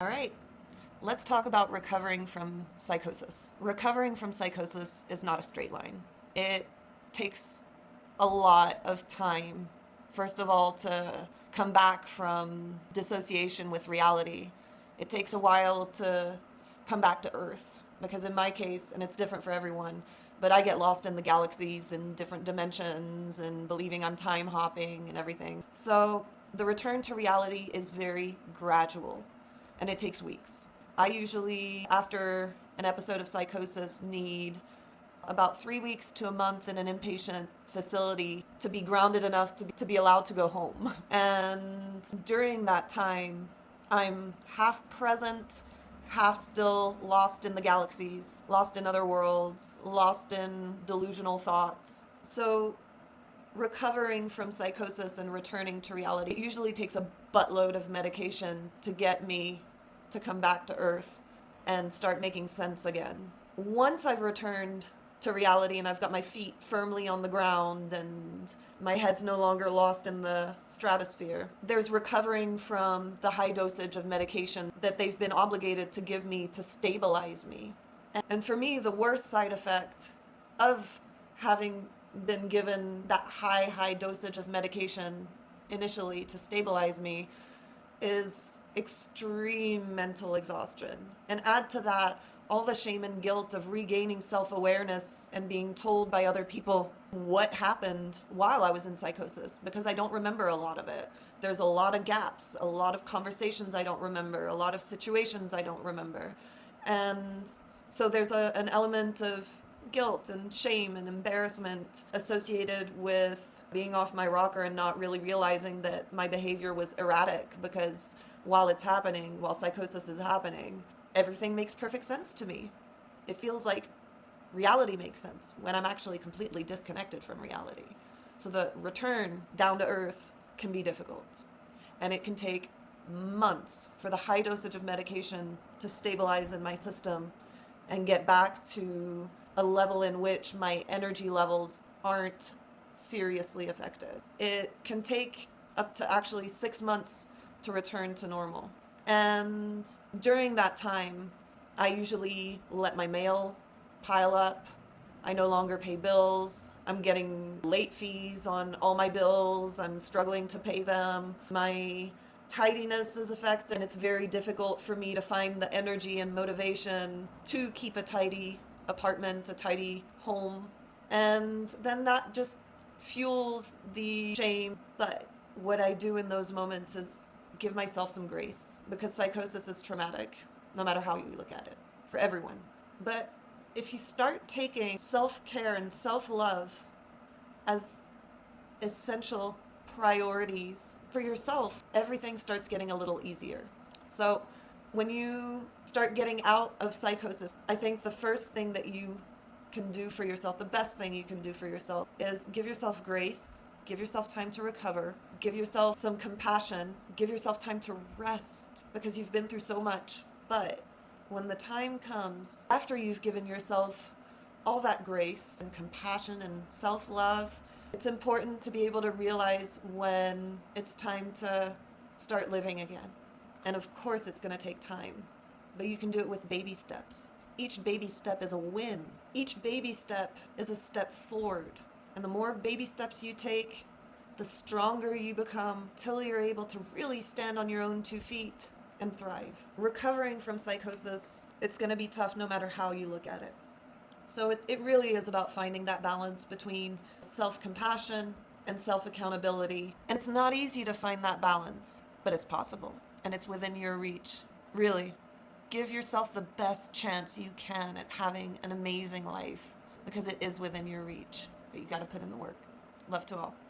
All right, let's talk about recovering from psychosis. Recovering from psychosis is not a straight line. It takes a lot of time, first of all, to come back from dissociation with reality. It takes a while to come back to Earth, because in my case, and it's different for everyone, but I get lost in the galaxies and different dimensions and believing I'm time hopping and everything. So the return to reality is very gradual, and it takes weeks. I usually, after an episode of psychosis, need about 3 weeks to a month in an inpatient facility to be grounded enough to be allowed to go home. And during that time, I'm half present, half still lost in the galaxies, lost in other worlds, lost in delusional thoughts. So recovering from psychosis and returning to reality usually takes a buttload of medication to get me to come back to Earth and start making sense again. Once I've returned to reality and I've got my feet firmly on the ground and my head's no longer lost in the stratosphere, there's recovering from the high dosage of medication that they've been obligated to give me to stabilize me. And for me, the worst side effect of having been given that high dosage of medication initially to stabilize me is extreme mental exhaustion. And add to that all the shame and guilt of regaining self-awareness and being told by other people what happened while I was in psychosis, because I don't remember a lot of it. There's a lot of gaps, a lot of conversations I don't remember, a lot of situations I don't remember. And so there's an element of guilt and shame and embarrassment associated with being off my rocker and not really realizing that my behavior was erratic, because while it's happening, while psychosis is happening, everything makes perfect sense to me. It feels like reality makes sense when I'm actually completely disconnected from reality. So the return down to earth can be difficult. And it can take months for the high dosage of medication to stabilize in my system and get back to a level in which my energy levels aren't seriously affected. It can take up to actually 6 months to return to normal. And during that time, I usually let my mail pile up. I no longer pay bills. I'm getting late fees on all my bills. I'm struggling to pay them. My tidiness is affected, and it's very difficult for me to find the energy and motivation to keep a tidy apartment, a tidy home. And then that just fuels the shame. But what I do in those moments is give myself some grace, because psychosis is traumatic, no matter how you look at it, for everyone. But if you start taking self-care and self-love as essential priorities for yourself, everything starts getting a little easier. So when you start getting out of psychosis, I think the first thing that you can do for yourself, the best thing you can do for yourself, is give yourself grace. Give yourself time to recover. Give yourself some compassion. Give yourself time to rest, because you've been through so much. But when the time comes, after you've given yourself all that grace and compassion and self-love, it's important to be able to realize when it's time to start living again. And of course it's going to take time, but you can do it with baby steps. Each baby step is a win. Each baby step is a step forward. And the more baby steps you take, the stronger you become, till you're able to really stand on your own 2 feet and thrive. Recovering from psychosis, it's going to be tough no matter how you look at it. So it really is about finding that balance between self-compassion and self-accountability. And it's not easy to find that balance, but it's possible. And it's within your reach. Really, give yourself the best chance you can at having an amazing life, because it is within your reach. But you got to put in the work. Love to all.